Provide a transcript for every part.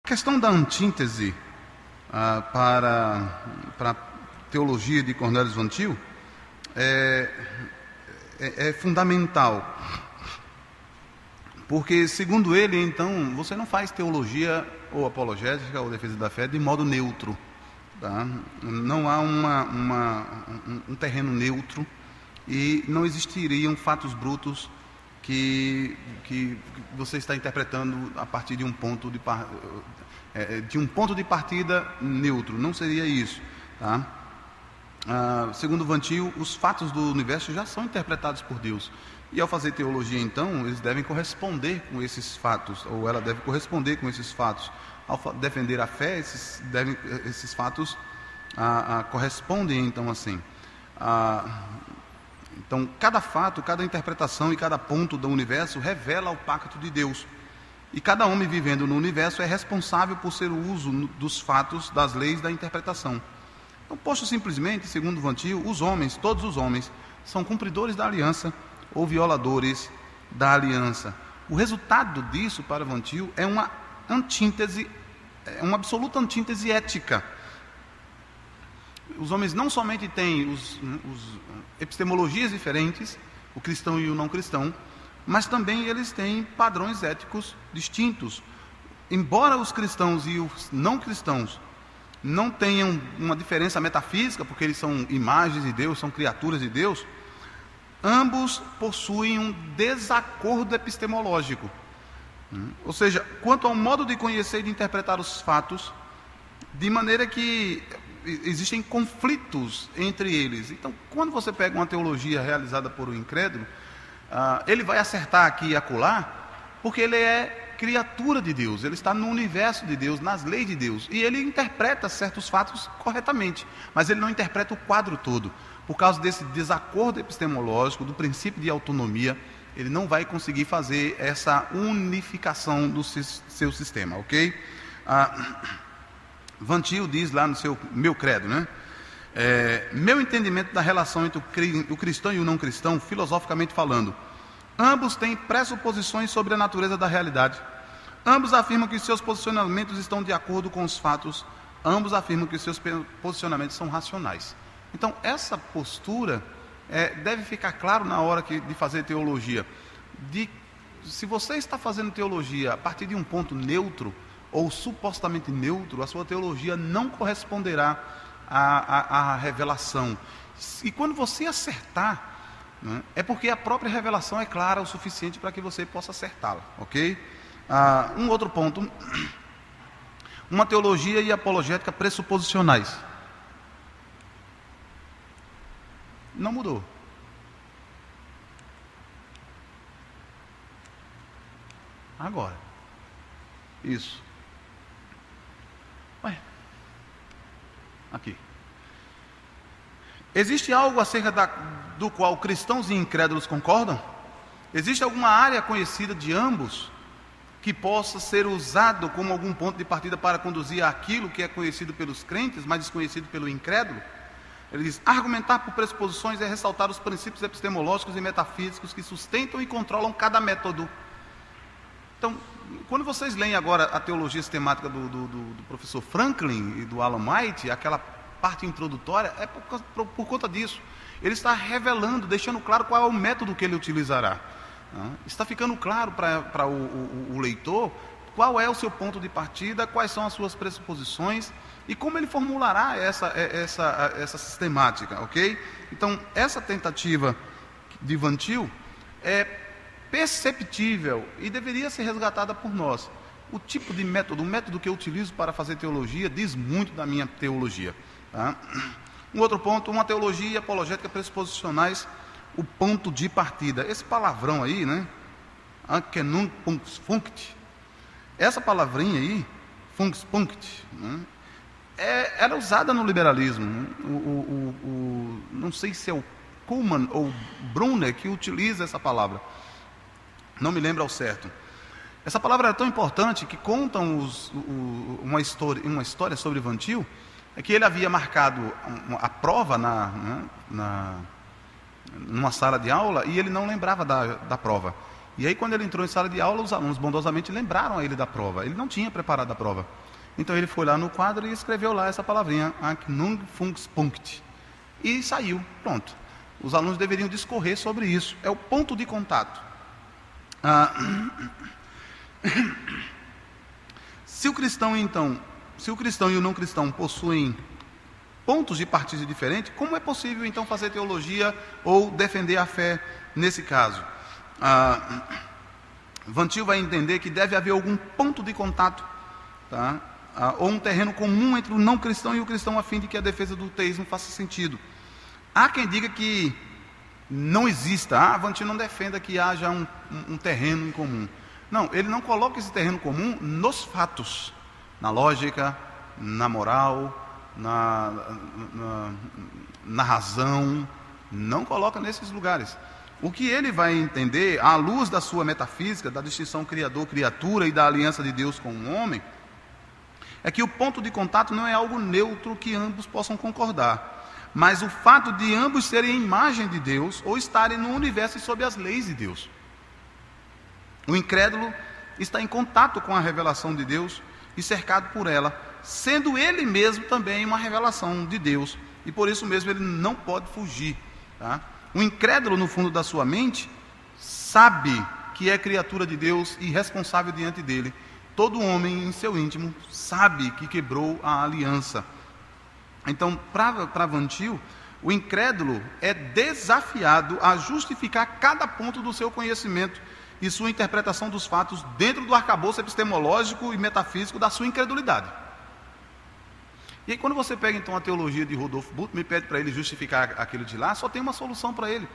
A questão da antítese para a teologia de Cornelius Van Til é fundamental, porque, segundo ele, então, você não faz teologia ou apologética ou defesa da fé de modo neutro, tá? Não há um terreno neutro e não existiriam fatos brutos que você está interpretando a partir de um ponto de partida neutro. Não seria isso, tá? Segundo Van Til, os fatos do universo já são interpretados por Deus. E ao fazer teologia, então, eles devem corresponder com esses fatos, ou ela deve corresponder com esses fatos. Ao defender a fé, esses fatos correspondem, então, assim. Então, cada fato, cada interpretação e cada ponto do universo revela o pacto de Deus. E cada homem vivendo no universo é responsável por ser o uso dos fatos, das leis da interpretação. Então, posto simplesmente, segundo Van Til, os homens, todos os homens, são cumpridores da aliança ou violadores da aliança. O resultado disso, para Van Til, é uma antítese, uma absoluta antítese ética. Os homens não somente têm os epistemologias diferentes, o cristão e o não cristão, mas também eles têm padrões éticos distintos. Embora os cristãos e os não cristãos não tenham uma diferença metafísica, porque eles são imagens de Deus, são criaturas de Deus, ambos possuem um desacordo epistemológico. Ou seja, quanto ao modo de conhecer e de interpretar os fatos, de maneira que existem conflitos entre eles. Então, quando você pega uma teologia realizada por um incrédulo, ele vai acertar aqui e acolá, porque ele é criatura de Deus, ele está no universo de Deus, nas leis de Deus, e ele interpreta certos fatos corretamente, mas ele não interpreta o quadro todo. Por causa desse desacordo epistemológico, do princípio de autonomia, ele não vai conseguir fazer essa unificação do seu sistema, ok? Van Til diz lá no seu Meu Credo, né? Meu entendimento da relação entre o cristão e o não cristão, filosoficamente falando, ambos têm pressuposições sobre a natureza da realidade. Ambos afirmam que seus posicionamentos estão de acordo com os fatos. Ambos afirmam que seus posicionamentos são racionais. Então, essa postura deve ficar claro na hora de fazer teologia. Se você está fazendo teologia a partir de um ponto neutro, ou supostamente neutro, a sua teologia não corresponderá à revelação. E quando você acertar, né, é porque a própria revelação é clara o suficiente para que você possa acertá-la, ok? Um outro ponto, uma teologia e apologética pressuposicionais. Não mudou. Agora. Isso. Aqui. Existe algo acerca do qual cristãos e incrédulos concordam? Existe alguma área conhecida de ambos que possa ser usado como algum ponto de partida para conduzir àquilo que é conhecido pelos crentes, mas desconhecido pelo incrédulo? Ele diz: argumentar por pressuposições é ressaltar os princípios epistemológicos e metafísicos que sustentam e controlam cada método. Então, quando vocês leem agora a teologia sistemática do professor Franklin e do Alan White, aquela parte introdutória, é por conta disso. Ele está revelando, deixando claro qual é o método que ele utilizará. Está ficando claro para o leitor qual é o seu ponto de partida, quais são as suas pressuposições e como ele formulará essa sistemática, ok? Então, essa tentativa de Van Til é perceptível e deveria ser resgatada por nós. O tipo de método, o método que eu utilizo para fazer teologia diz muito da minha teologia, tá? Um outro ponto, uma teologia e apologética pressuposicionais, o ponto de partida. Esse palavrão aí, né? Anknüpfungspunkt. Essa palavrinha aí, Fungspunkt, né? Era usada no liberalismo, né? Não sei se é o Kuhlmann ou Brunner que utiliza essa palavra. Não me lembro ao certo. Essa palavra é tão importante que contam uma história sobre Van Til, é que ele havia marcado a prova numa sala de aula e ele não lembrava da prova. E aí, quando ele entrou em sala de aula, os alunos bondosamente lembraram a ele da prova. Ele não tinha preparado a prova. Então ele foi lá no quadro e escreveu lá essa palavrinha, Ac nunc func punct. E saiu, pronto. Os alunos deveriam discorrer sobre isso. É o ponto de contato. Se o cristão e o não cristão possuem pontos de partida diferentes, como é possível então fazer teologia ou defender a fé nesse caso? Van Til vai entender que deve haver algum ponto de contato, tá? Ou um terreno comum entre o não cristão e o cristão, a fim de que a defesa do teísmo faça sentido. Há quem diga que não exista, Van Til não defenda que haja um terreno em comum. Não, ele não coloca esse terreno comum nos fatos, na lógica, na moral, na razão, não coloca nesses lugares. O que ele vai entender, à luz da sua metafísica, da distinção criador-criatura e da aliança de Deus com o homem, é que o ponto de contato não é algo neutro que ambos possam concordar, mas o fato de ambos serem a imagem de Deus ou estarem no universo e sob as leis de Deus. O incrédulo está em contato com a revelação de Deus e cercado por ela, sendo ele mesmo também uma revelação de Deus, e por isso mesmo ele não pode fugir, tá? O incrédulo, no fundo da sua mente, sabe que é criatura de Deus e responsável diante dele. Todo homem em seu íntimo sabe que quebrou a aliança. Então, para Van Til, o incrédulo é desafiado a justificar cada ponto do seu conhecimento e sua interpretação dos fatos dentro do arcabouço epistemológico e metafísico da sua incredulidade. E aí, quando você pega então a teologia de Rudolf Bultmann e pede para ele justificar aquilo de lá, só tem uma solução para ele: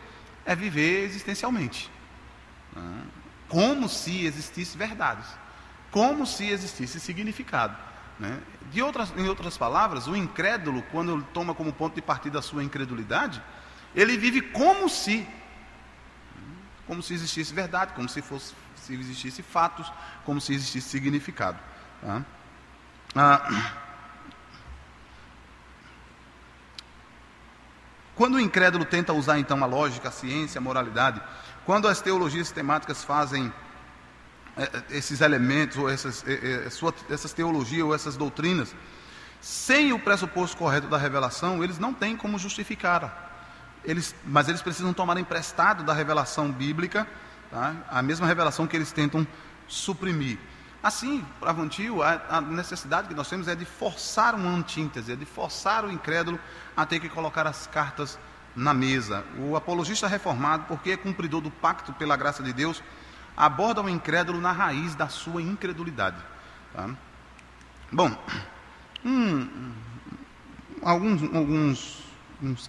é viver existencialmente, como se existisse verdades, como se existisse significado, né? Em outras palavras, o incrédulo, quando ele toma como ponto de partida a sua incredulidade, ele vive como se existisse verdade, como se existisse fatos, como se existisse significado, tá? Quando o incrédulo tenta usar então a lógica, a ciência, a moralidade, quando as teologias sistemáticas fazem esses elementos, ou essas teologias, ou essas doutrinas, sem o pressuposto correto da revelação, eles não têm como justificar. Mas eles precisam tomar emprestado da revelação bíblica, tá? A mesma revelação que eles tentam suprimir. Assim, para Van Til, a necessidade que nós temos é de forçar uma antítese, é de forçar o incrédulo a ter que colocar as cartas na mesa. O apologista reformado, porque é cumpridor do pacto pela graça de Deus, aborda o incrédulo na raiz da sua incredulidade, tá? Bom, alguns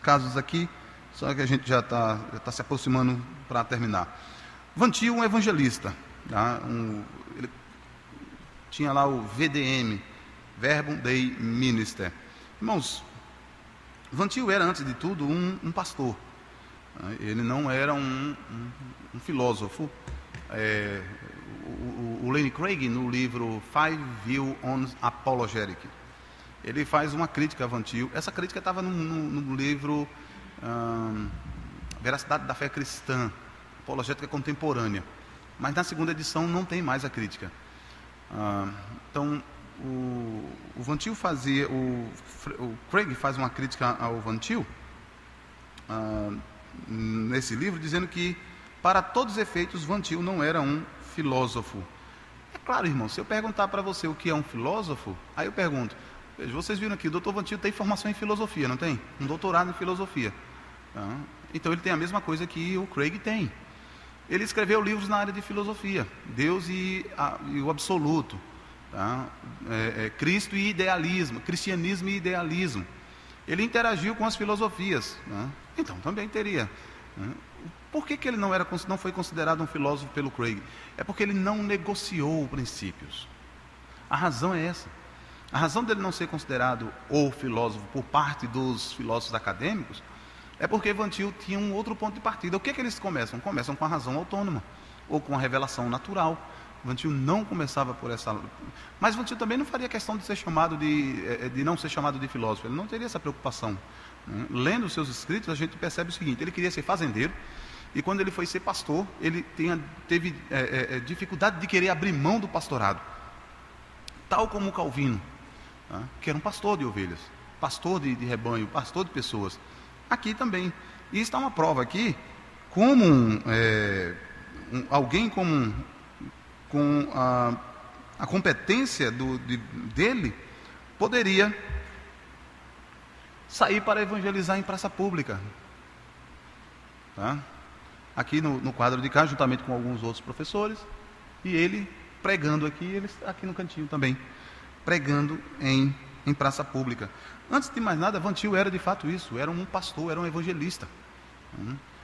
casos aqui, só que a gente já está se aproximando para terminar. Van Til, um evangelista, tá? Ele tinha lá o VDM, Verbum Dei Minister. Irmãos, Van Til era, antes de tudo, um pastor. Ele não era um filósofo. O Lane Craig, no livro Five Views on Apologetic, ele faz uma crítica a Van Til. Essa crítica estava no livro Veracidade da Fé Cristã, Apologética Contemporânea. Mas na segunda edição não tem mais a crítica. Então, o Van Til fazia, o Craig faz uma crítica ao Van Til nesse livro, dizendo que, para todos os efeitos, Van Til não era um filósofo. É claro, irmão, se eu perguntar para você o que é um filósofo, aí eu pergunto, veja, vocês viram aqui, o Dr. Van Til tem formação em filosofia, não tem? Um doutorado em filosofia. Então ele tem a mesma coisa que o Craig tem. Ele escreveu livros na área de filosofia, Deus e o absoluto, tá? Cristo e idealismo, cristianismo e idealismo. Ele interagiu com as filosofias, né? Então também teria, né? Por que ele não foi considerado um filósofo pelo Craig? É porque ele não negociou princípios. A razão é essa. A razão dele não ser considerado o filósofo por parte dos filósofos acadêmicos é porque Van Til tinha um outro ponto de partida. O que eles começam? Começam com a razão autônoma, ou com a revelação natural. Van Til não começava por essa... Mas Van Til também não faria questão de ser chamado de não ser chamado de filósofo. Ele não teria essa preocupação, né? Lendo os seus escritos, a gente percebe o seguinte: ele queria ser fazendeiro, E quando ele foi ser pastor, ele teve dificuldade de querer abrir mão do pastorado. Tal como o Calvino, tá? Que era um pastor de ovelhas, pastor de rebanho, pastor de pessoas. Aqui também. E está uma prova aqui, como alguém com a competência dele, poderia sair para evangelizar em praça pública. Tá? Aqui no quadro de cá, juntamente com alguns outros professores, e ele pregando aqui, ele aqui no cantinho também, pregando em praça pública. Antes de mais nada, Van Til era de fato isso, era um pastor, era um evangelista.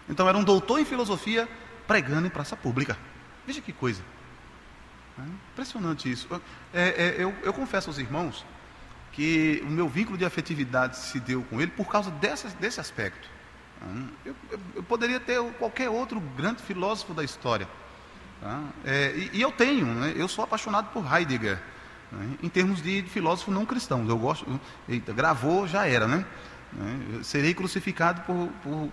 Então era um doutor em filosofia pregando em praça pública. Veja que coisa. Impressionante isso. Eu confesso aos irmãos que o meu vínculo de afetividade se deu com ele por causa desse aspecto. Eu poderia ter qualquer outro grande filósofo da história. Tá? E eu tenho, né? Eu sou apaixonado por Heidegger, né? Em termos de filósofo não cristão. Eu gosto. Eita, gravou, já era, né? Eu serei crucificado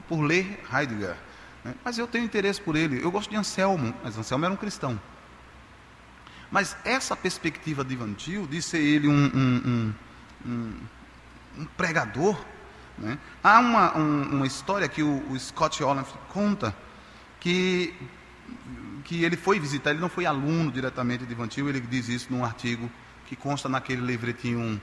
por ler Heidegger, né? Mas eu tenho interesse por ele. Eu gosto de Anselmo, mas Anselmo era um cristão. Mas essa perspectiva de Van Til, de ser ele um pregador, né? Há uma história que o Scott Oliphant conta, que ele foi visitar, ele não foi aluno diretamente de Van Til, ele diz isso num artigo que consta naquele livretinho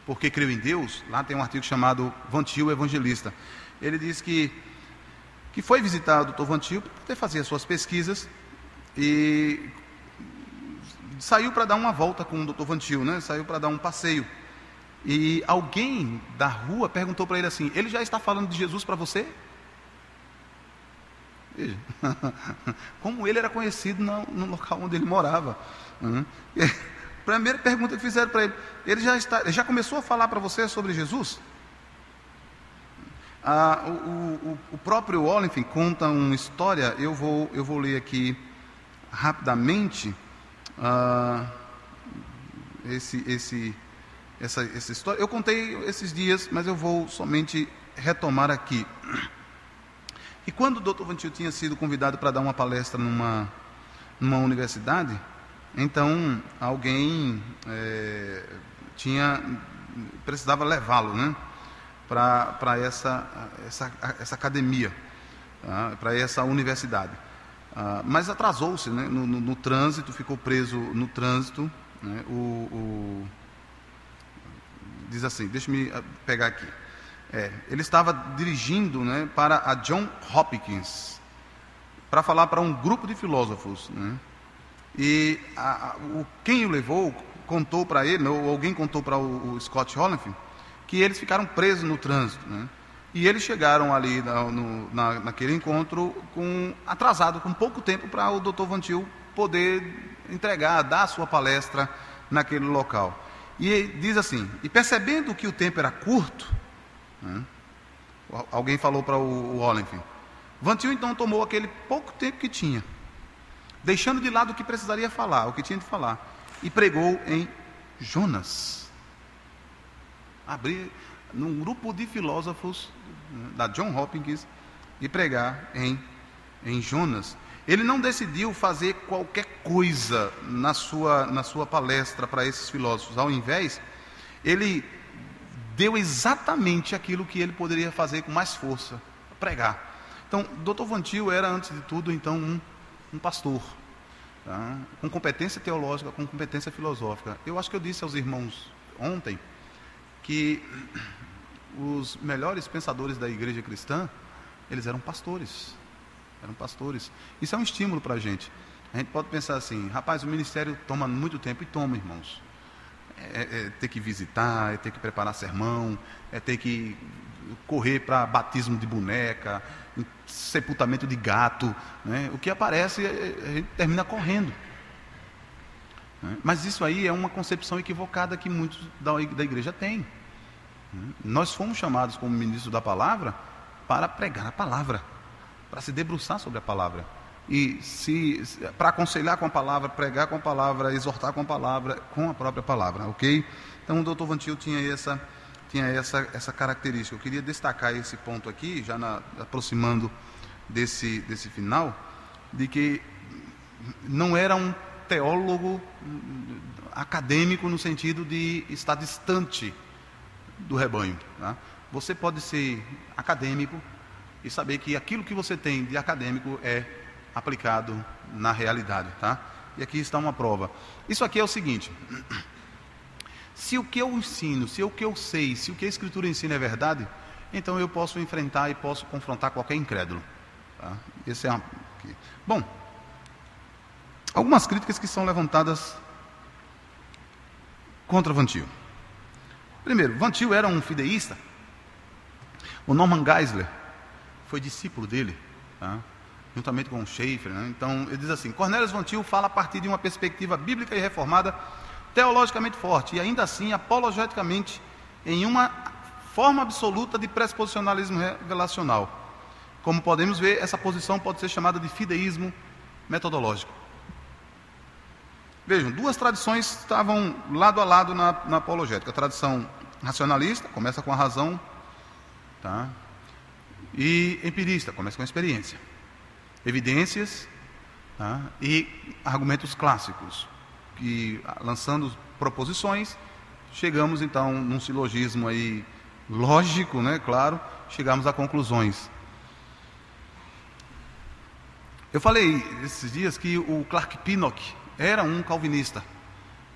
Porque Creio em Deus. Lá tem um artigo chamado Van Til Evangelista. Ele diz que foi visitar o Dr. Van Til para poder fazer as suas pesquisas e saiu para dar uma volta com o Dr. Van Til, né? Saiu para dar um passeio. E alguém da rua perguntou para ele assim: ele já está falando de Jesus para você? Veja, como ele era conhecido no local onde ele morava. Primeira pergunta que fizeram para ele: ele já começou a falar para você sobre Jesus? O próprio Oliphant conta uma história, eu vou ler aqui rapidamente essa história. Eu contei esses dias, mas eu vou somente retomar aqui. E quando o Dr. Van Til tinha sido convidado para dar uma palestra numa universidade, então alguém precisava levá-lo, né, para essa academia, tá, para essa universidade. Mas atrasou-se, né, no trânsito, ficou preso no trânsito, né, diz assim, deixa-me pegar aqui. Ele estava dirigindo, né, para a John Hopkins, para falar para um grupo de filósofos, né? E quem o levou contou para ele, ou alguém contou para o Scott Oliphant, que eles ficaram presos no trânsito, né? E eles chegaram ali naquele encontro atrasado, com pouco tempo para o Dr. Van Til poder dar a sua palestra naquele local. E diz assim: e percebendo que o tempo era curto, né, alguém falou para o Oliphant, Van Til então tomou aquele pouco tempo que tinha, deixando de lado o que precisaria falar, o que tinha de falar, e pregou em Jonas. Abrir num grupo de filósofos, né, da John Hopkins, e pregar em Jonas. Ele não decidiu fazer qualquer coisa na sua palestra para esses filósofos. Ao invés, ele deu exatamente aquilo que ele poderia fazer com mais força, pregar. Então, Dr. Van Til era, antes de tudo, então, um pastor, tá? Com competência teológica, com competência filosófica. Eu acho que eu disse aos irmãos ontem que os melhores pensadores da igreja cristã, eles eram pastores. Isso é um estímulo para a gente. A gente pode pensar assim: rapaz, o ministério toma muito tempo. E toma, irmãos. Ter que visitar, é ter que preparar sermão, é ter que correr para batismo de boneca, sepultamento de gato, né? O que aparece, a gente termina correndo, né? Mas isso aí é uma concepção equivocada que muitos da igreja têm, né? Nós fomos chamados como ministros da palavra para pregar a palavra, para se debruçar sobre a palavra, e para aconselhar com a palavra, pregar com a palavra, exortar com a própria palavra, ok? Então o Dr. Van Til tinha tinha essa característica. Eu queria destacar esse ponto aqui, já aproximando desse final, de que não era um teólogo acadêmico no sentido de estar distante do rebanho, tá? Você pode ser acadêmico e saber que aquilo que você tem de acadêmico é aplicado na realidade, tá? E aqui está uma prova. Isso aqui é o seguinte: se o que eu ensino, se o que eu sei, se o que a Escritura ensina é verdade, então eu posso enfrentar e posso confrontar qualquer incrédulo, tá? Esse é bom, algumas críticas que são levantadas contra Van Til. Primeiro, Van Til era um fideísta. O Norman Geisler foi discípulo dele, tá? Juntamente com o Schaeffer, né? Então, ele diz assim: Cornelius Van Til fala a partir de uma perspectiva bíblica e reformada, teologicamente forte, e ainda assim, apologeticamente, em uma forma absoluta de pressuposicionalismo revelacional. Como podemos ver, essa posição pode ser chamada de fideísmo metodológico. Vejam, duas tradições estavam lado a lado na apologética. A tradição racionalista, começa com a razão, tá? E empirista, começa com a experiência. Evidências, tá? E argumentos clássicos, que lançando proposições, chegamos então num silogismo aí lógico, né? Claro, chegamos a conclusões. Eu falei esses dias que o Clark Pinnock era um calvinista.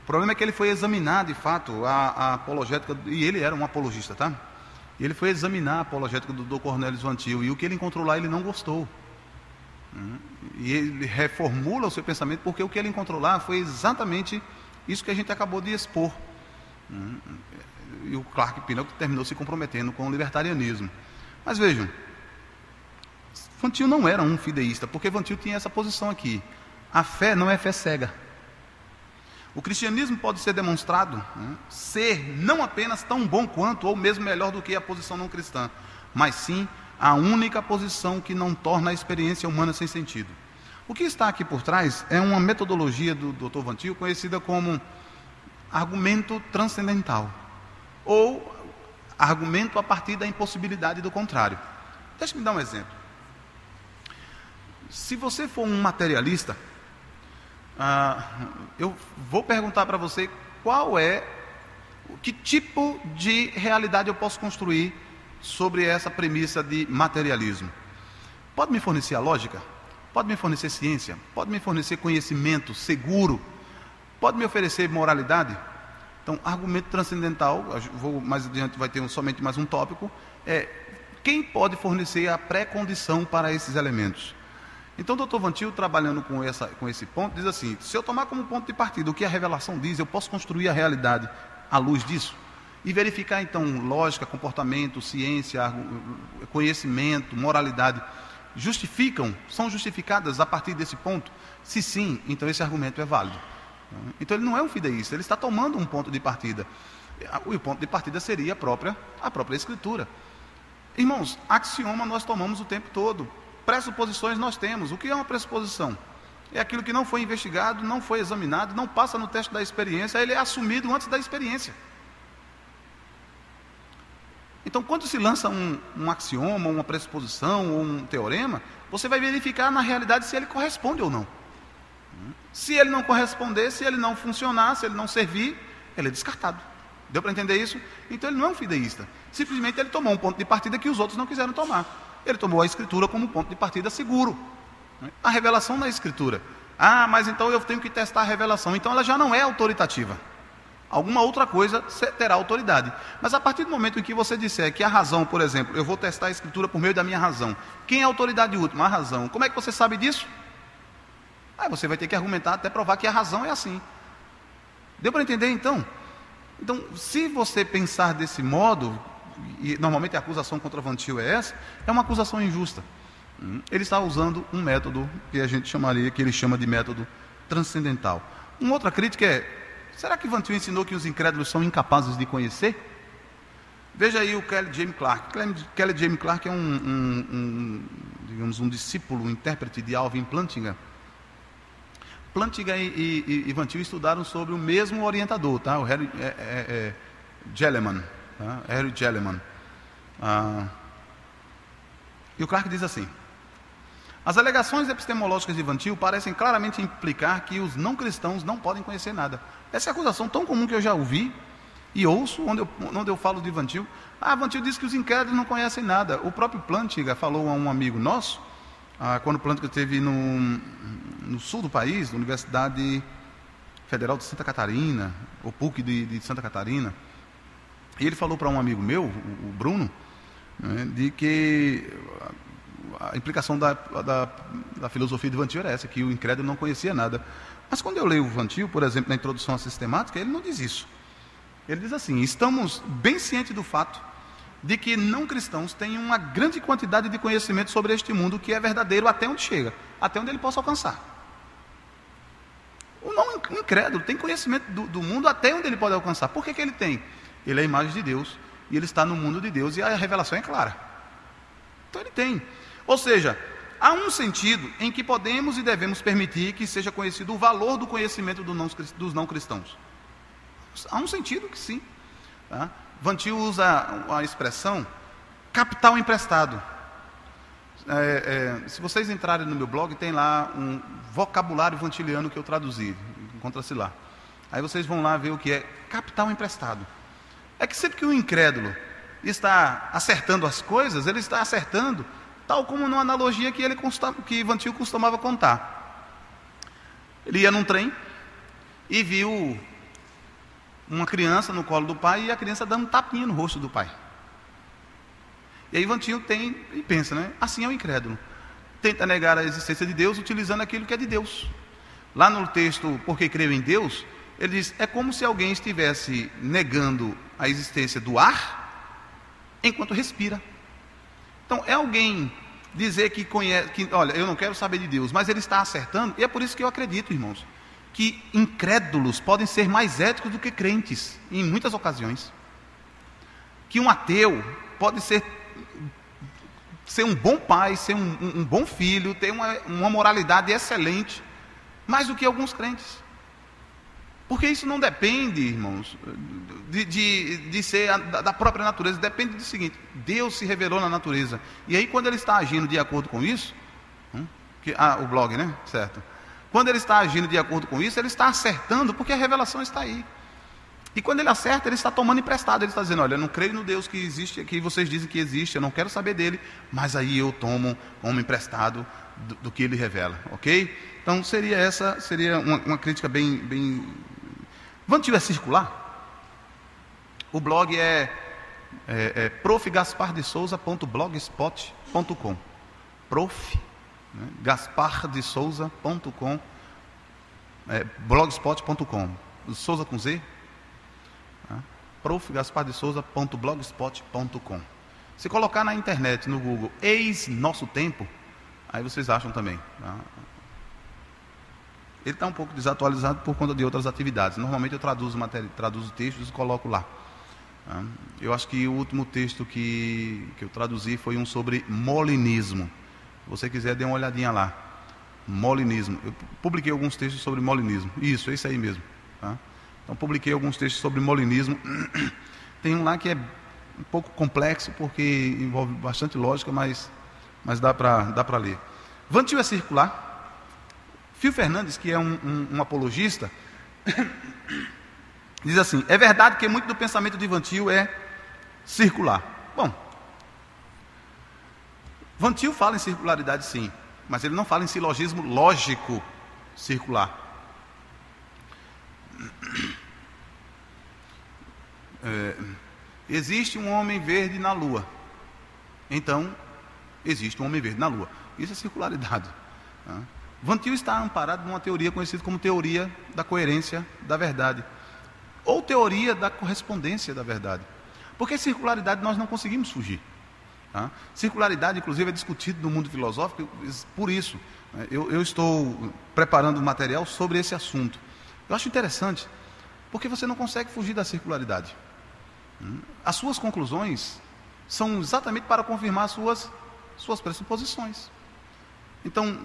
O problema é que ele foi examinar, de fato, a apologética, e ele era um apologista, tá? E ele foi examinar a apologética do Dr. Cornelius Van Til, e o que ele encontrou lá ele não gostou. E ele reformula o seu pensamento, porque o que ele encontrou lá foi exatamente isso que a gente acabou de expor. E o Clark Pinnock terminou se comprometendo com o libertarianismo. Mas vejam, Van Til não era um fideísta, porque Van Til tinha essa posição aqui: a fé não é fé cega. O cristianismo pode ser demonstrado ser não apenas tão bom quanto, ou mesmo melhor do que a posição não cristã, mas sim a única posição que não torna a experiência humana sem sentido. O que está aqui por trás é uma metodologia do Dr. Van Til conhecida como argumento transcendental, ou argumento a partir da impossibilidade do contrário. Deixa-me dar um exemplo. Se você for um materialista, eu vou perguntar para você que tipo de realidade eu posso construir sobre essa premissa de materialismo. Pode me fornecer a lógica? Pode me fornecer ciência? Pode me fornecer conhecimento seguro? Pode me oferecer moralidade? Então, argumento transcendental, mais adiante vai ter somente mais um tópico, quem pode fornecer a pré-condição para esses elementos? Então, o Dr. Van Til, trabalhando com esse ponto, diz assim: se eu tomar como ponto de partida o que a revelação diz, eu posso construir a realidade à luz disso? E verificar, então, lógica, comportamento, ciência, conhecimento, moralidade, são justificadas a partir desse ponto? Se sim, então esse argumento é válido. Então, ele não é um fideísta, ele está tomando um ponto de partida. O ponto de partida seria a própria Escritura. Irmãos, axioma nós tomamos o tempo todo. Pressuposições nós temos. O que é uma pressuposição? É aquilo que não foi investigado, não foi examinado, não passa no teste da experiência, ele é assumido antes da experiência. Então, quando se lança um axioma, uma pressuposição ou um teorema, você vai verificar na realidade se ele corresponde ou não. Se ele não corresponder, se ele não funcionar, se ele não servir, ele é descartado. Deu para entender isso? Então, ele não é um fideísta. Simplesmente ele tomou um ponto de partida que os outros não quiseram tomar. Ele tomou a Escritura como ponto de partida seguro. A revelação na Escritura. Mas então eu tenho que testar a revelação. Então ela já não é autoritativa. Alguma outra coisa terá autoridade. Mas a partir do momento em que você disser que a razão, por exemplo, eu vou testar a Escritura por meio da minha razão. Quem é a autoridade última? A razão. Como é que você sabe disso? Você vai ter que argumentar até provar que a razão é assim. Deu para entender então? Então, se você pensar desse modo, e normalmente a acusação contra Van Til é essa, é uma acusação injusta. Ele está usando um método que ele chama de método transcendental. Uma outra crítica será que Van Til ensinou que os incrédulos são incapazes de conhecer? Veja aí o Kelly James Clark. Kelly James Clark é um discípulo, um intérprete de Alvin Plantinga. Plantinga e Van Til estudaram sobre o mesmo orientador, tá? O Harry Gellerman. tá? Harry Gellerman. E o Clark diz assim: as alegações epistemológicas de Van Til parecem claramente implicar que os não cristãos não podem conhecer nada. Essa é a acusação tão comum que eu já ouvi e ouço onde eu falo de Van Til. Van Til diz que os incrédulos não conhecem nada. O próprio Plantinga falou a um amigo nosso, quando o Plantinga esteve no sul do país, na Universidade Federal de Santa Catarina, o PUC de Santa Catarina, e ele falou para um amigo meu, o Bruno, né, de que a implicação da filosofia de Van Til era essa, que o incrédulo não conhecia nada. Mas quando eu leio o Van Til, por exemplo, na introdução à sistemática, ele não diz isso. Ele diz assim: estamos bem cientes do fato de que não cristãos têm uma grande quantidade de conhecimento sobre este mundo que é verdadeiro até onde chega, até onde ele possa alcançar. O não incrédulo tem conhecimento do mundo até onde ele pode alcançar. Por que ele tem? Ele é a imagem de Deus, e ele está no mundo de Deus, e a revelação é clara. Então ele tem. Ou seja, há um sentido em que podemos e devemos permitir que seja conhecido o valor do conhecimento dos não cristãos. Há um sentido que sim. Tá? Van Til usa a expressão capital emprestado. Se vocês entrarem no meu blog, tem lá um vocabulário vantiliano que eu traduzi, encontra-se lá. Aí vocês vão lá ver o que é capital emprestado. É que sempre que o incrédulo está acertando as coisas, ele está acertando tal como numa analogia que Van Til costumava contar. Ele ia num trem e viu uma criança no colo do pai e a criança dando um tapinha no rosto do pai. E aí Van Til pensa, né? Assim é o incrédulo. Tenta negar a existência de Deus utilizando aquilo que é de Deus. Lá no texto, porque creio em Deus, ele diz, é como se alguém estivesse negando a existência do ar enquanto respira. Então, é alguém dizer que conhece, olha, eu não quero saber de Deus, mas ele está acertando, e é por isso que eu acredito, irmãos, que incrédulos podem ser mais éticos do que crentes, em muitas ocasiões. Que um ateu pode ser um bom pai, ser um bom filho, ter uma moralidade excelente, mais do que alguns crentes. Porque isso não depende, irmãos, de ser da própria natureza, depende do seguinte: Deus se revelou na natureza, e aí quando ele está agindo de acordo com isso, o blog, né? Certo. Quando ele está agindo de acordo com isso, ele está acertando, porque a revelação está aí. E quando ele acerta, ele está tomando emprestado, ele está dizendo, olha, eu não creio no Deus que existe, que vocês dizem que existe, eu não quero saber dele, mas aí eu tomo como emprestado do que ele revela, ok? Então seria uma crítica bem... Van Til é circular? O blog é profgaspardesouza.blogspot.com. Prof, né, gaspardesouza.com, blogspot.com. Souza com Z, profgaspardesouza.blogspot.com. Se colocar na internet, no Google, eis nosso tempo, aí vocês acham também. Tá? Ele está um pouco desatualizado por conta de outras atividades. Normalmente eu traduzo textos e coloco lá. Tá? Eu acho que o último texto que eu traduzi foi um sobre molinismo. Se você quiser, dê uma olhadinha lá. Molinismo. Eu publiquei alguns textos sobre molinismo. Isso, é isso aí mesmo. Tá? Então, publiquei alguns textos sobre molinismo. Tem um lá que é um pouco complexo, porque envolve bastante lógica, mas dá para ler. Van Til é circular. Phil Fernandes, que é um apologista, diz assim, é verdade que muito do pensamento de Van Til é circular. Bom, Van Til fala em circularidade sim, mas ele não fala em silogismo lógico circular. Existe um homem verde na Lua, então existe um homem verde na Lua. Isso é circularidade. Tá? Van Til está amparado numa teoria conhecida como teoria da coerência da verdade, ou teoria da correspondência da verdade, porque circularidade nós não conseguimos fugir. Tá? Circularidade, inclusive, é discutido no mundo filosófico por isso. Eu estou preparando um material sobre esse assunto. Eu acho interessante, porque você não consegue fugir da circularidade. As suas conclusões são exatamente para confirmar suas pressuposições. Então,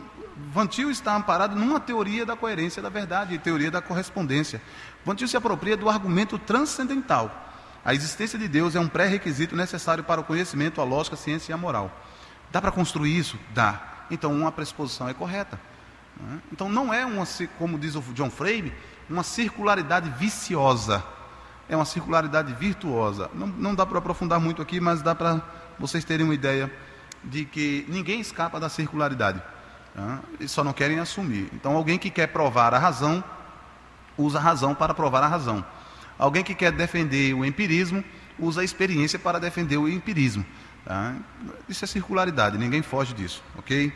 Van Til está amparado numa teoria da coerência da verdade, teoria da correspondência. Van Til se apropria do argumento transcendental. A existência de Deus é um pré-requisito necessário para o conhecimento, a lógica, a ciência e a moral. Dá para construir isso? Dá. Então uma pressuposição é correta. Então não é como diz o John Frame, uma circularidade viciosa. É uma circularidade virtuosa. Não dá para aprofundar muito aqui, mas dá para vocês terem uma ideia de que ninguém escapa da circularidade. Eles só não querem assumir. Então alguém que quer provar a razão, usa a razão para provar a razão. Alguém que quer defender o empirismo, usa a experiência para defender o empirismo. Isso é circularidade, ninguém foge disso, ok?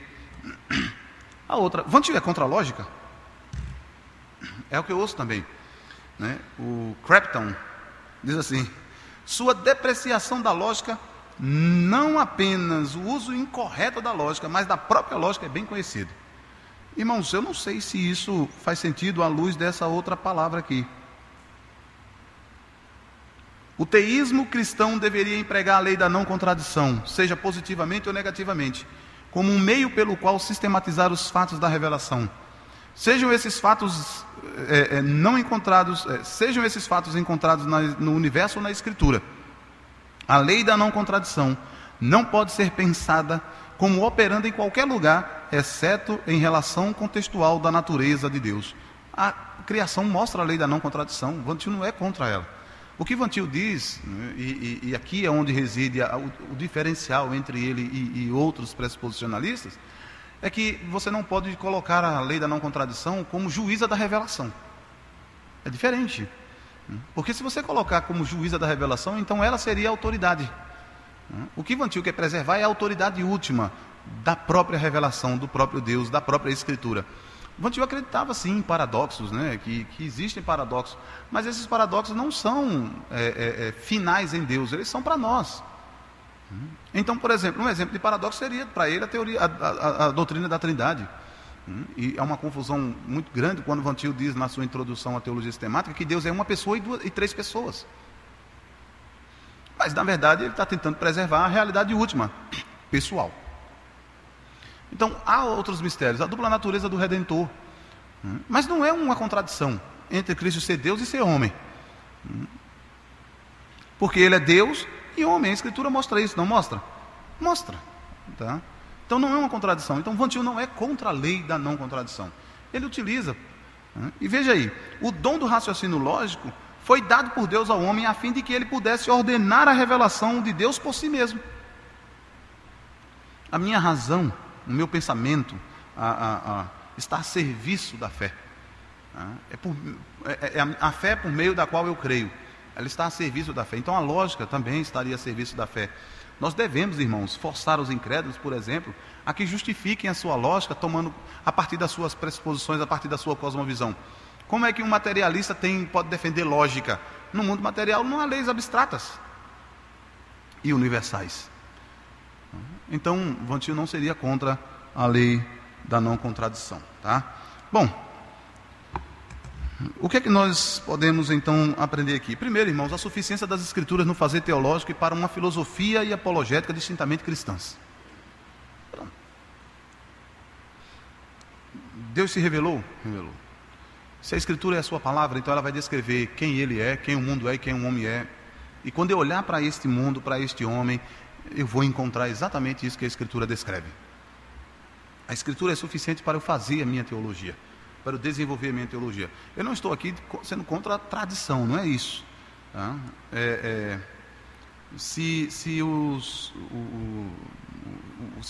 A outra, Van Til é contra a lógica? É o que eu ouço também, né? O Crapton diz assim: sua depreciação da lógica, não apenas o uso incorreto da lógica, mas da própria lógica, é bem conhecido. Irmãos, eu não sei se isso faz sentido à luz dessa outra palavra aqui. O teísmo cristão deveria empregar a lei da não contradição, seja positivamente ou negativamente, como um meio pelo qual sistematizar os fatos da revelação. Sejam esses fatos encontrados no universo ou na Escritura. A lei da não contradição não pode ser pensada como operando em qualquer lugar, exceto em relação contextual da natureza de Deus. A criação mostra a lei da não contradição. Van Til não é contra ela. O que Van Til diz, e aqui é onde reside o diferencial entre ele e outros pressuposicionalistas, é que você não pode colocar a lei da não contradição como juíza da revelação. É diferente. Porque se você colocar como juíza da revelação, então ela seria a autoridade. O que Van Til quer preservar é a autoridade última da própria revelação, do próprio Deus, da própria Escritura. Van Til acreditava sim em paradoxos, né? que existem paradoxos, mas esses paradoxos não são finais em Deus, eles são para nós. Então, por exemplo, um exemplo de paradoxo seria para ele a doutrina da Trindade. E é uma confusão muito grande quando Van Til diz na sua introdução à teologia sistemática que Deus é uma pessoa e três pessoas. Mas na verdade ele está tentando preservar a realidade última, pessoal. Então, há outros mistérios, a dupla natureza do Redentor. Mas não é uma contradição entre Cristo ser Deus e ser homem. Porque ele é Deus e homem. A Escritura mostra isso, não mostra? Mostra. Tá? Então não é uma contradição. Então Van Til não é contra a lei da não contradição. Ele utiliza. E veja aí, o dom do raciocínio lógico foi dado por Deus ao homem a fim de que ele pudesse ordenar a revelação de Deus por si mesmo. A minha razão, o meu pensamento está a serviço da fé. A fé por meio da qual eu creio. Ela está a serviço da fé. Então a lógica também estaria a serviço da fé. Nós devemos, irmãos, forçar os incrédulos, por exemplo, a que justifiquem a sua lógica tomando a partir das suas pressuposições, a partir da sua cosmovisão. Como é que um materialista pode defender lógica? No mundo material não há leis abstratas e universais. Então, Van Til não seria contra a lei da não contradição. Tá? Bom, o que é que nós podemos então aprender aqui? Primeiro, irmãos, a suficiência das Escrituras no fazer teológico e para uma filosofia e apologética distintamente cristãs. Deus se revelou? Revelou. Se a Escritura é a sua palavra, então ela vai descrever quem ele é, quem o mundo é e quem o homem é. E quando eu olhar para este mundo, para este homem, eu vou encontrar exatamente isso que a Escritura descreve. A Escritura é suficiente para eu fazer a minha teologia, para eu desenvolver a minha teologia. Eu não estou aqui sendo contra a tradição, não é isso. Tá? Se o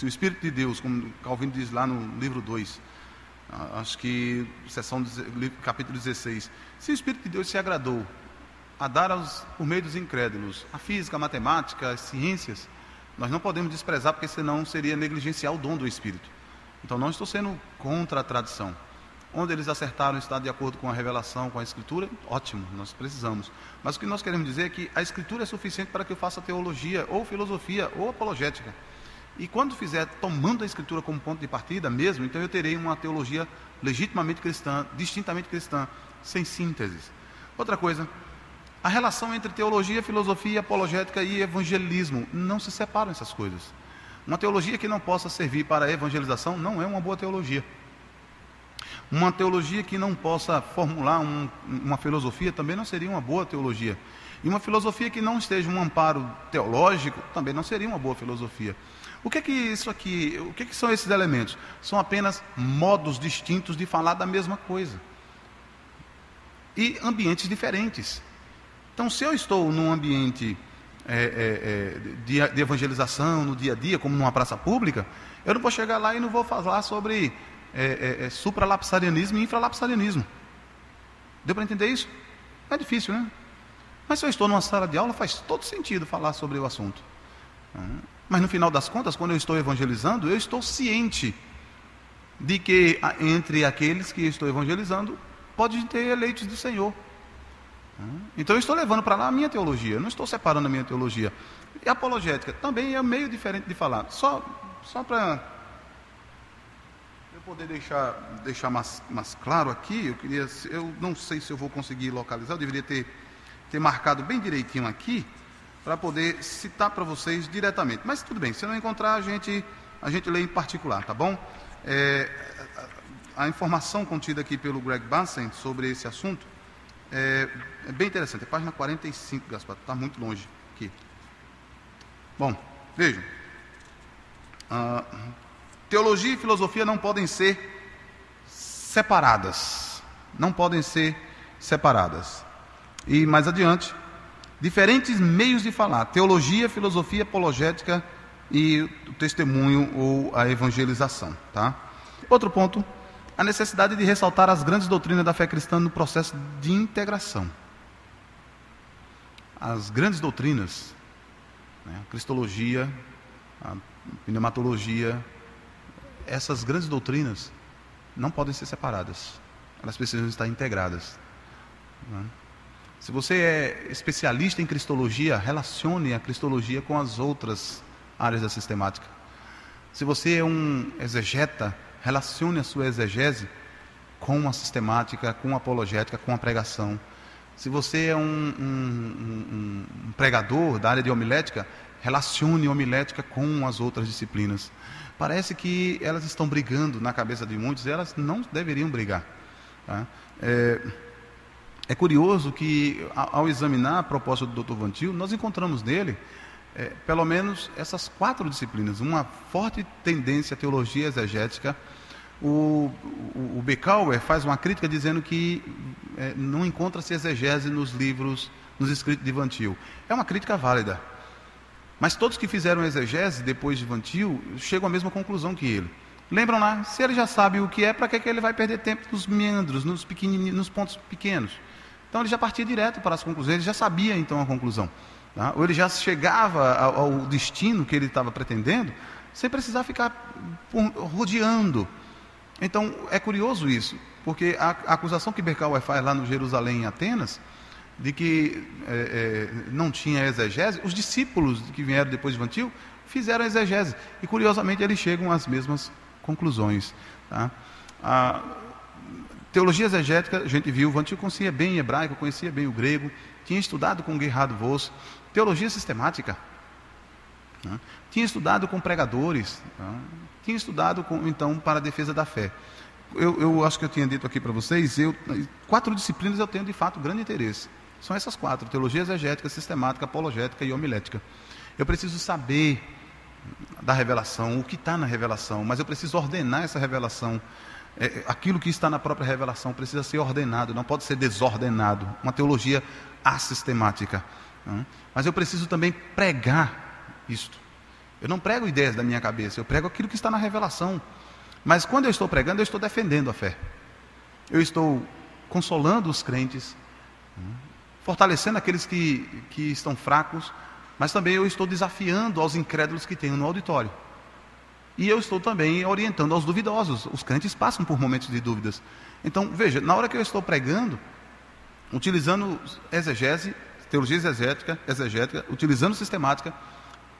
Espírito de Deus, como Calvino diz lá no livro 2, acho que capítulo 16, se o Espírito de Deus se agradou a dar por meio dos incrédulos a física, a matemática, as ciências, nós não podemos desprezar, porque senão seria negligenciar o dom do Espírito. Então não estou sendo contra a tradição. Onde eles acertaram está de acordo com a revelação, com a Escritura, ótimo, nós precisamos. Mas o que nós queremos dizer é que a Escritura é suficiente para que eu faça teologia, ou filosofia, ou apologética. E quando fizer tomando a Escritura como ponto de partida mesmo, então eu terei uma teologia legitimamente cristã, distintamente cristã, sem sínteses. Outra coisa, a relação entre teologia, filosofia, apologética e evangelismo, não se separam essas coisas. Uma teologia que não possa servir para a evangelização não é uma boa teologia. Uma teologia que não possa formular uma filosofia também não seria uma boa teologia. E uma filosofia que não esteja um amparo teológico também não seria uma boa filosofia. O que é que isso aqui, o que é que são esses elementos? São apenas modos distintos de falar da mesma coisa. E ambientes diferentes. Então, se eu estou num ambiente de evangelização, no dia a dia, como numa praça pública, eu não vou chegar lá e não vou falar sobre supralapsarianismo e infralapsarianismo. Deu para entender isso? É difícil, né? Mas se eu estou numa sala de aula, faz todo sentido falar sobre o assunto. Mas no final das contas, quando eu estou evangelizando, eu estou ciente de que entre aqueles que estou evangelizando, pode ter eleitos do Senhor. Então eu estou levando para lá a minha teologia, eu não estou separando a minha teologia. E a apologética também é meio diferente de falar. Só para eu poder deixar mais claro aqui, eu não sei se eu vou conseguir localizar, eu deveria ter marcado bem direitinho aqui, para poder citar para vocês diretamente. Mas tudo bem, se não encontrar, a gente lê em particular, tá bom? A informação contida aqui pelo Greg Bassen sobre esse assunto é bem interessante. É página 45, Gaspar, está muito longe aqui. Bom, vejam. Teologia e filosofia não podem ser separadas. Não podem ser separadas. E mais adiante, diferentes meios de falar: teologia, filosofia, apologética e o testemunho ou a evangelização, tá? Outro ponto, a necessidade de ressaltar as grandes doutrinas da fé cristã no processo de integração. As grandes doutrinas, né, a cristologia, a pneumatologia, essas grandes doutrinas não podem ser separadas, elas precisam estar integradas, né? Se você é especialista em cristologia, relacione a cristologia com as outras áreas da sistemática. Se você é um exegeta, relacione a sua exegese com a sistemática, com a apologética, com a pregação. Se você é um pregador da área de homilética, relacione a homilética com as outras disciplinas. Parece que elas estão brigando na cabeça de muitos, e elas não deveriam brigar, tá? É curioso que, ao examinar a proposta do Dr. Van Til, nós encontramos nele, pelo menos, essas 4 disciplinas. Uma forte tendência à teologia exegética. O Becauer faz uma crítica dizendo que não encontra-se exegese nos livros, nos escritos de Van Til. É uma crítica válida. Mas todos que fizeram exegese depois de Van Til chegam à mesma conclusão que ele. Lembram lá? Se ele já sabe o que é, para que ele vai perder tempo nos meandros, nos pontos pequenos? Então ele já partia direto para as conclusões, ele já sabia então a conclusão, tá? Ou ele já chegava ao destino que ele estava pretendendo, sem precisar ficar rodeando. Então é curioso isso, porque a acusação que Becauer faz lá no Jerusalém, em Atenas, de que não tinha exegese, os discípulos que vieram depois de Van Til fizeram exegese, e curiosamente eles chegam às mesmas conclusões, tá? A teologia exegética, a gente viu, Van Til conhecia bem hebraico, conhecia bem o grego, tinha estudado com Gerhard Voss. Teologia sistemática, né? Tinha estudado com pregadores, tá? Tinha estudado então para a defesa da fé. Eu acho que eu tinha dito aqui para vocês, 4 disciplinas eu tenho de fato grande interesse. São essas 4: teologia exegética, sistemática, apologética e homilética. Eu preciso saber da revelação, o que está na revelação, mas eu preciso ordenar essa revelação. Aquilo que está na própria revelação precisa ser ordenado, não pode ser desordenado. Uma teologia assistemática, né? Mas eu preciso também pregar isto. Eu não prego ideias da minha cabeça, eu prego aquilo que está na revelação. Mas quando eu estou pregando, eu estou defendendo a fé. Eu estou consolando os crentes, fortalecendo aqueles que estão fracos, mas também eu estou desafiando aos incrédulos que tenho no auditório. E eu estou também orientando aos duvidosos. Os crentes passam por momentos de dúvidas. Então, veja, na hora que eu estou pregando, utilizando exegese, teologia exegética, utilizando sistemática,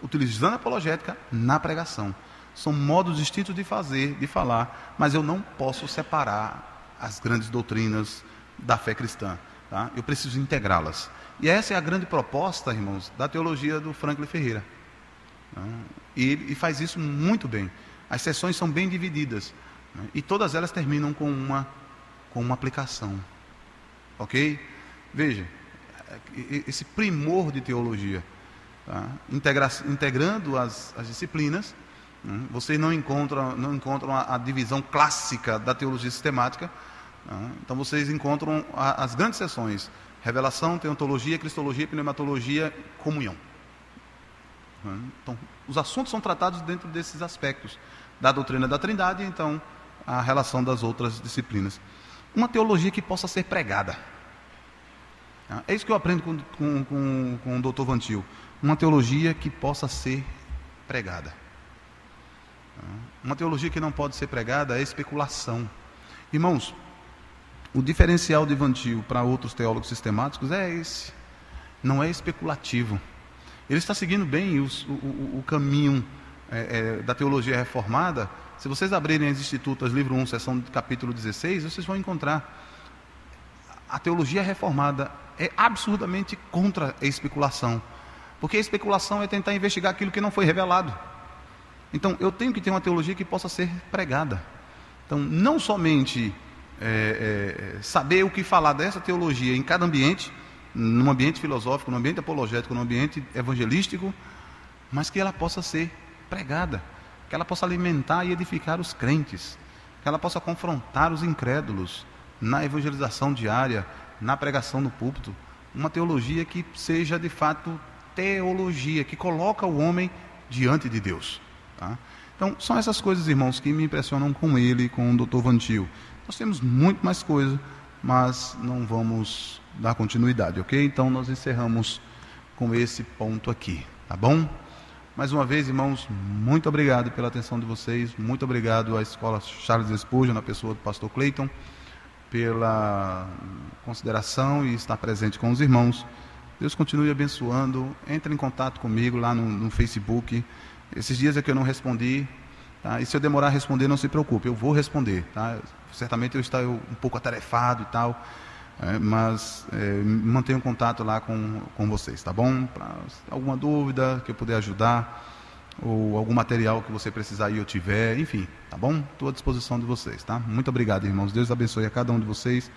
utilizando apologética na pregação. São modos distintos de fazer, de falar, mas eu não posso separar as grandes doutrinas da fé cristã, tá? Eu preciso integrá-las. E essa é a grande proposta, irmãos, da teologia do Franklin Ferreira. E faz isso muito bem. As sessões são bem divididas, né? E todas elas terminam com uma aplicação. Ok? Veja, esse primor de teologia, tá? Integrando as disciplinas. Vocês não encontram a divisão clássica da teologia sistemática. Então vocês encontram as grandes seções: revelação, teontologia, cristologia, pneumatologia, comunhão. Então os assuntos são tratados dentro desses aspectos da doutrina da Trindade, e então a relação das outras disciplinas. Uma teologia que possa ser pregada. É isso que eu aprendo com o Dr. Vantil. Uma teologia que possa ser pregada. Uma teologia que não pode ser pregada é especulação. Irmãos, o diferencial de Vantil para outros teólogos sistemáticos é esse. Não é especulativo. Ele está seguindo bem o caminho da teologia reformada. Se vocês abrirem as Institutas, livro 1, seção do capítulo 16, vocês vão encontrar. A teologia reformada é absurdamente contra a especulação. Porque a especulação é tentar investigar aquilo que não foi revelado. Então, eu tenho que ter uma teologia que possa ser pregada. Então, não somente saber o que falar dessa teologia em cada ambiente, num ambiente filosófico, num ambiente apologético, num ambiente evangelístico, mas que ela possa ser pregada, que ela possa alimentar e edificar os crentes, que ela possa confrontar os incrédulos na evangelização diária, na pregação no púlpito. Uma teologia que seja de fato teologia, que coloca o homem diante de Deus. Tá? Então, são essas coisas, irmãos, que me impressionam com ele, com o Dr. Vantil. Nós temos muito mais coisa, mas não vamos dar continuidade, ok? Então, nós encerramos com esse ponto aqui, tá bom? Mais uma vez, irmãos, muito obrigado pela atenção de vocês, muito obrigado à Escola Charles Spurgeon, na pessoa do pastor Clayton, pela consideração e estar presente com os irmãos. Deus continue abençoando. Entre em contato comigo lá no Facebook. Esses dias é que eu não respondi, tá? E se eu demorar a responder, não se preocupe, eu vou responder, tá? Certamente eu estou um pouco atarefado e tal, mas mantenho contato lá com vocês, tá bom? Pra alguma dúvida que eu puder ajudar, ou algum material que você precisar e eu tiver, enfim, tá bom? Estou à disposição de vocês, tá? Muito obrigado, irmãos. Deus abençoe a cada um de vocês.